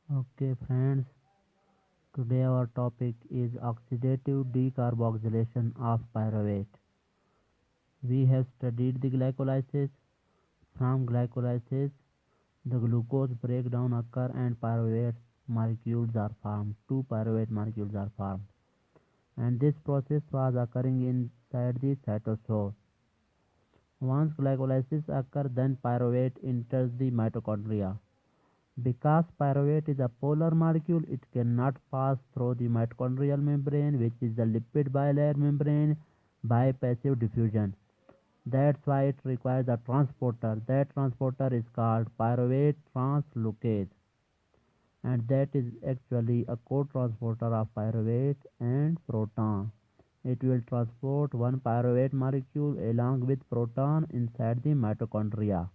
Okay, friends, today our topic is oxidative decarboxylation of pyruvate. We have studied the glycolysis. From glycolysis, the glucose breakdown occur and pyruvate molecules are formed. Two pyruvate molecules are formed. And this process was occurring inside the cytosol. Once glycolysis occurs, then pyruvate enters the mitochondria. Because pyruvate is a polar molecule, it cannot pass through the mitochondrial membrane, which is the lipid bilayer membrane, by passive diffusion. That's why it requires a transporter. That transporter is called pyruvate translocase, and that is actually a co-transporter of pyruvate and proton. It will transport one pyruvate molecule along with proton inside the mitochondria,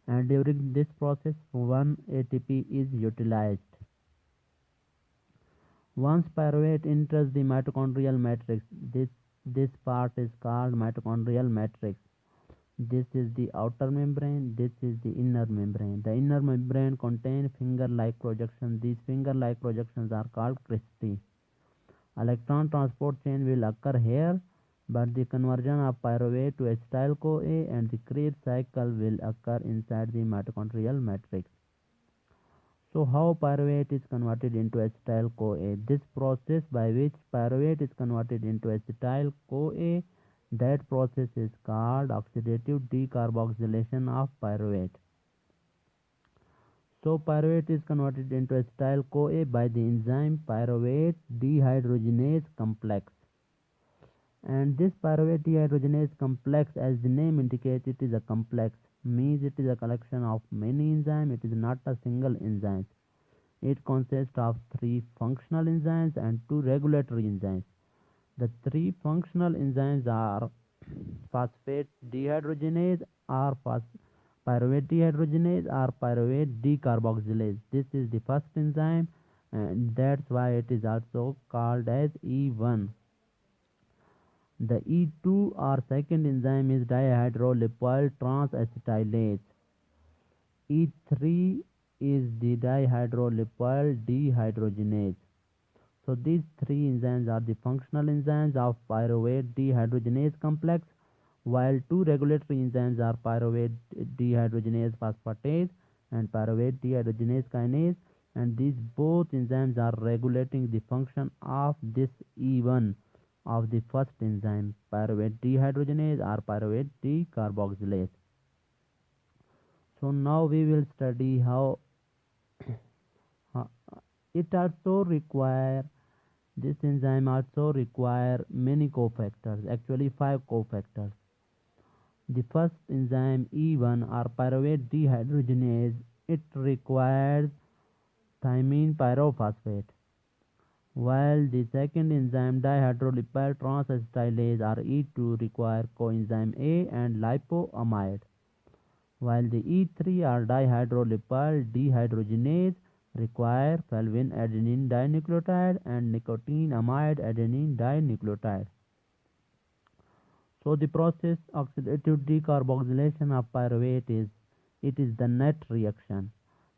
and during this process one ATP is utilized. Once pyruvate enters the mitochondrial matrix, this part is called mitochondrial matrix. This is the outer membrane, this is the inner membrane. The inner membrane contains finger-like projections. These finger-like projections are called cristae. Electron transport chain will occur here, but the conversion of pyruvate to acetyl-CoA and the Krebs cycle will occur inside the mitochondrial matrix. So how pyruvate is converted into acetyl-CoA? This process by which pyruvate is converted into acetyl-CoA, that process is called oxidative decarboxylation of pyruvate. So pyruvate is converted into acetyl-CoA by the enzyme pyruvate dehydrogenase complex. And this pyruvate dehydrogenase complex, as the name indicates, it is a complex, means it is a collection of many enzymes. It is not a single enzyme. It consists of three functional enzymes and two regulatory enzymes. The three functional enzymes are phosphate dehydrogenase or pyruvate dehydrogenase or pyruvate decarboxylase. This is the first enzyme, and that's why it is also called as E1. The E2 or second enzyme is dihydrolipoyl transacetylase. E3 is the dihydrolipoyl dehydrogenase. So these three enzymes are the functional enzymes of pyruvate dehydrogenase complex, while two regulatory enzymes are pyruvate dehydrogenase phosphatase and pyruvate dehydrogenase kinase, and these both enzymes are regulating the function of this E1 of the first enzyme, pyruvate dehydrogenase or pyruvate decarboxylase. So now we will study how uh, it also require this enzyme also require many cofactors, actually five cofactors. The first enzyme E1 or pyruvate dehydrogenase, it requires thymine pyrophosphate, while the second enzyme dihydrolipoyl transacetylase or E2 require coenzyme A and lipoamide, while the E3 or dihydrolipoyl dehydrogenase require fulvin adenine dinucleotide and nicotinamide adenine dinucleotide. So the process oxidative decarboxylation of pyruvate is, it is the net reaction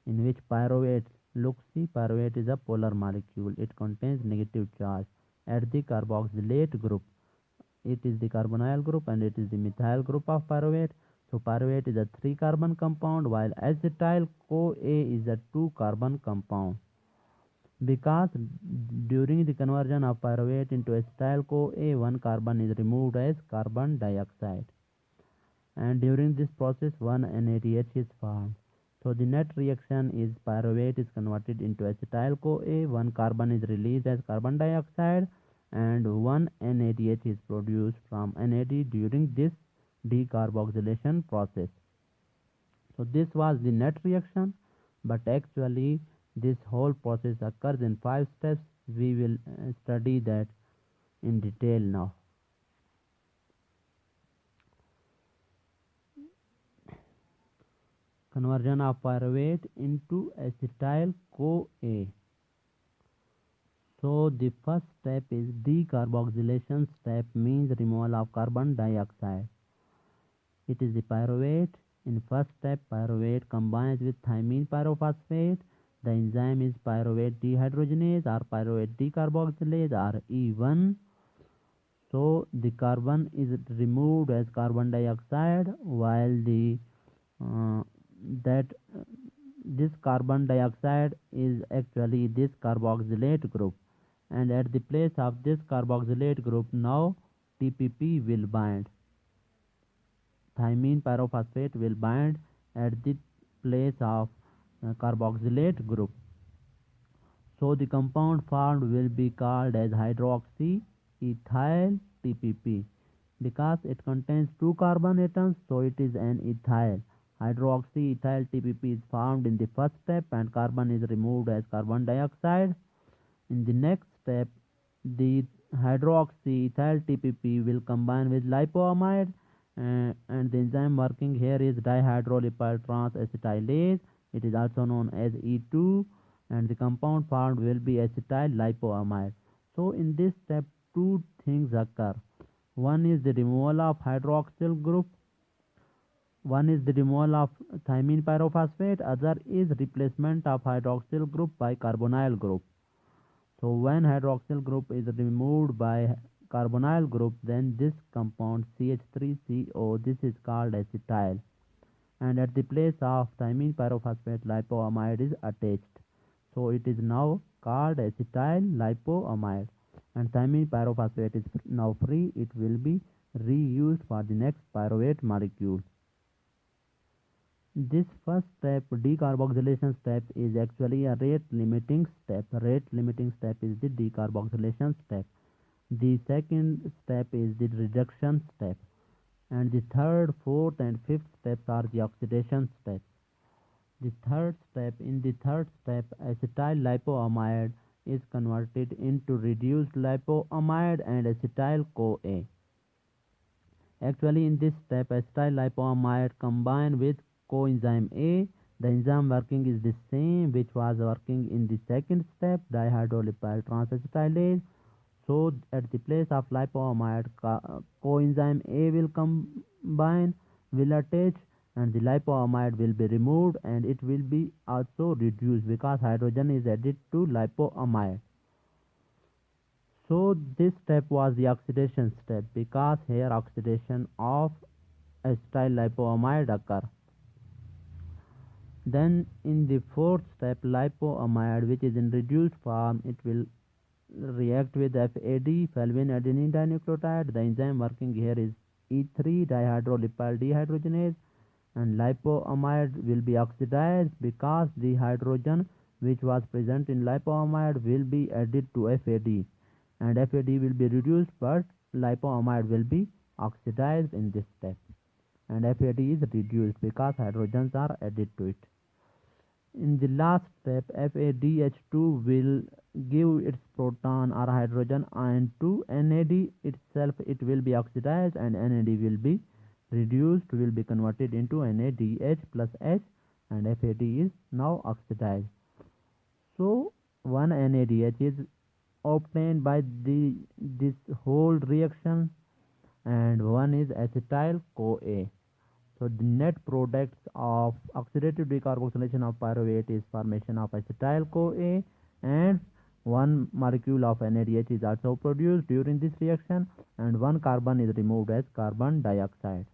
in which pyruvate, look, see, pyruvate is a polar molecule. It contains negative charge at the carboxylate group. It is the carbonyl group and it is the methyl group of pyruvate. So pyruvate is a 3 carbon compound, while acetyl CoA is a 2 carbon compound. Because during the conversion of pyruvate into acetyl CoA, one carbon is removed as carbon dioxide, and during this process one NADH is formed. So the net reaction is pyruvate is converted into acetyl CoA, one carbon is released as carbon dioxide, and one NADH is produced from NAD during this decarboxylation process. So this was the net reaction, but actually this whole process occurs in 5 steps. We will study that in detail now. Conversion of pyruvate into acetyl CoA. So the first step is decarboxylation step, means removal of carbon dioxide. It is the pyruvate. In first step, pyruvate combines with thymine pyrophosphate. The enzyme is pyruvate dehydrogenase or pyruvate decarboxylase or E1. So the carbon is removed as carbon dioxide, while the uh, that this carbon dioxide is actually this carboxylate group, and at the place of this carboxylate group now TPP will bind. Thymine pyrophosphate will bind at the place of carboxylate group. So the compound formed will be called as hydroxy ethyl TPP. Because it contains two carbon atoms, so it is an ethyl. Hydroxy ethyl TPP is formed in the first step and carbon is removed as carbon dioxide. In the next step, the hydroxy ethyl TPP will combine with lipoamide, and the enzyme working here is dihydrolipoyl transacetylase. It is also known as E2, and the compound formed will be acetyl lipoamide. So in this step, two things occur. One is the removal of hydroxyl group, one is the removal of thymine pyrophosphate, other is replacement of hydroxyl group by carbonyl group. So when hydroxyl group is removed by carbonyl group, then this compound CH3CO, this is called acetyl. And at the place of thymine pyrophosphate, lipoamide is attached. So it is now called acetyl lipoamide. And thymine pyrophosphate is now free. It will be reused for the next pyruvate molecule. This first step, decarboxylation step, is actually a rate limiting step. Rate limiting step is the decarboxylation step. The second step is the reduction step. And the third, fourth, and fifth steps are the oxidation steps. In the third step, acetyl lipoamide is converted into reduced lipoamide and acetyl CoA. Actually, in this step, acetyl lipoamide combined with coenzyme A. The enzyme working is the same which was working in the second step, dihydrolipoyl transacetylase. So, at the place of lipoamide, coenzyme A will combine, will attach, and the lipoamide will be removed, and it will be also reduced because hydrogen is added to lipoamide. So this step was the oxidation step because here oxidation of acetyl lipoamide occur. Then in the fourth step, lipoamide, which is in reduced form, it will react with FAD, fulvin adenine dinucleotide. The enzyme working here is E3 dihydrolipoyl dehydrogenase, and lipoamide will be oxidized because the hydrogen which was present in lipoamide will be added to FAD, and FAD will be reduced, but lipoamide will be oxidized in this step, and FAD is reduced because hydrogens are added to it. In the last step, FADH2 will give its proton or hydrogen ion to NAD itself. It will be oxidized, and NAD will be reduced, will be converted into NADH plus H, and FAD is now oxidized. So one NADH is obtained by this whole reaction, and one is acetyl CoA. So the net products of oxidative decarboxylation of pyruvate is formation of acetyl CoA, and one molecule of NADH is also produced during this reaction, and one carbon is removed as carbon dioxide.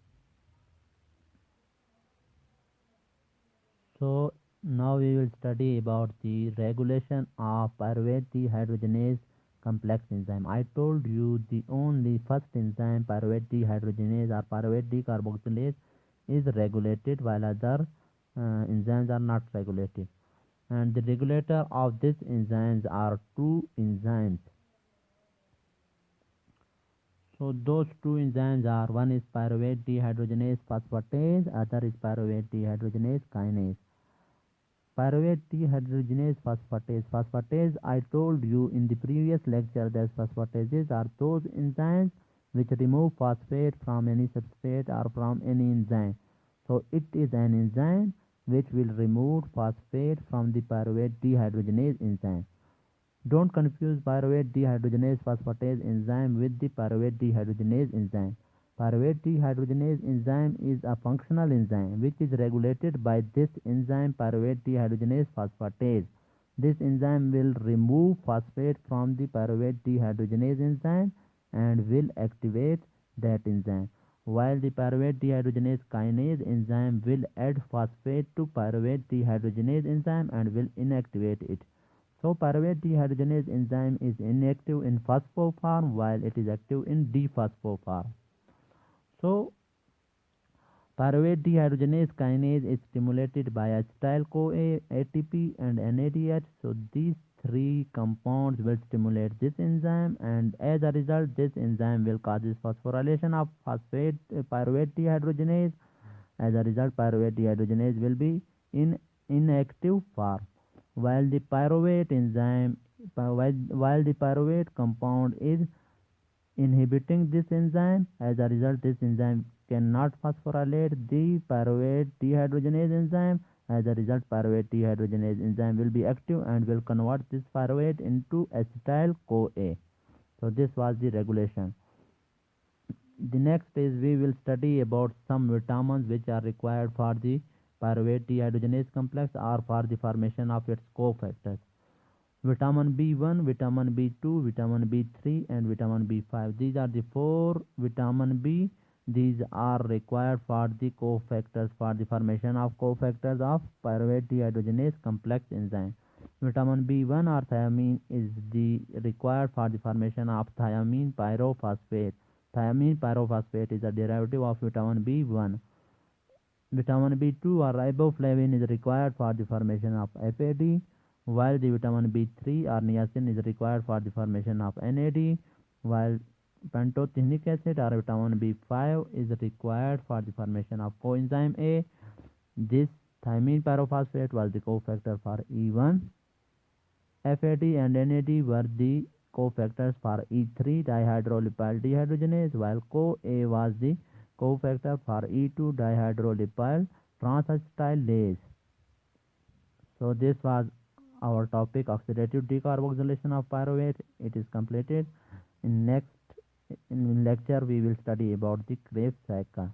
So now we will study about the regulation of pyruvate dehydrogenase complex enzyme. I told you the only first enzyme, pyruvate dehydrogenase or pyruvate decarboxylase, is regulated, while other enzymes are not regulated. And the regulator of these enzymes are two enzymes. So those two enzymes are, one is pyruvate dehydrogenase phosphatase, other is pyruvate dehydrogenase kinase. Pyruvate dehydrogenase phosphatase. Phosphatase, I told you in the previous lecture that phosphatases are those enzymes which remove phosphate from any substrate or from any enzyme. So it is an enzyme which will remove phosphate from the pyruvate dehydrogenase enzyme. Don't confuse pyruvate dehydrogenase phosphatase enzyme with the pyruvate dehydrogenase enzyme. Pyruvate dehydrogenase enzyme is a functional enzyme which is regulated by this enzyme, pyruvate dehydrogenase phosphatase. This enzyme will remove phosphate from the pyruvate dehydrogenase enzyme and will activate that enzyme, while the pyruvate dehydrogenase kinase enzyme will add phosphate to pyruvate dehydrogenase enzyme and will inactivate it. So pyruvate dehydrogenase enzyme is inactive in phosphoform while it is active in dephosphoform. So pyruvate dehydrogenase kinase is stimulated by acetyl-CoA, ATP, and NADH. So these three compounds will stimulate this enzyme, and as a result, this enzyme will causes phosphorylation of phosphate pyruvate dehydrogenase. As a result, pyruvate dehydrogenase will be in inactive form, while the pyruvate enzyme while the pyruvate compound is inhibiting this enzyme. As a result, this enzyme cannot phosphorylate the pyruvate dehydrogenase enzyme. As a result, pyruvate dehydrogenase enzyme will be active and will convert this pyruvate into acetyl-CoA. So this was the regulation. The next is we will study about some vitamins which are required for the pyruvate dehydrogenase complex or for the formation of its cofactors. Vitamin B1, vitamin B2, vitamin B3 and vitamin B5. These are the four vitamin B. These are required for the cofactors for the formation of cofactors of pyruvate dehydrogenase complex enzyme. Vitamin B1 or thiamine is the required for the formation of thiamine pyrophosphate. Thiamine pyrophosphate is a derivative of vitamin B1. Vitamin B2 or riboflavin is required for the formation of FAD, while the vitamin B3 or niacin is required for the formation of NAD, while pantothenic acid or vitamin B5 is required for the formation of coenzyme A. This thiamine pyrophosphate was the cofactor for E1. FAD and NAD were the cofactors for E3 dihydrolipyl dehydrogenase, while CoA was the cofactor for E2 dihydrolipyl transacetylase. So this was our topic oxidative decarboxylation of pyruvate. It is completed. In next in lecture we will study about the Krebs cycle.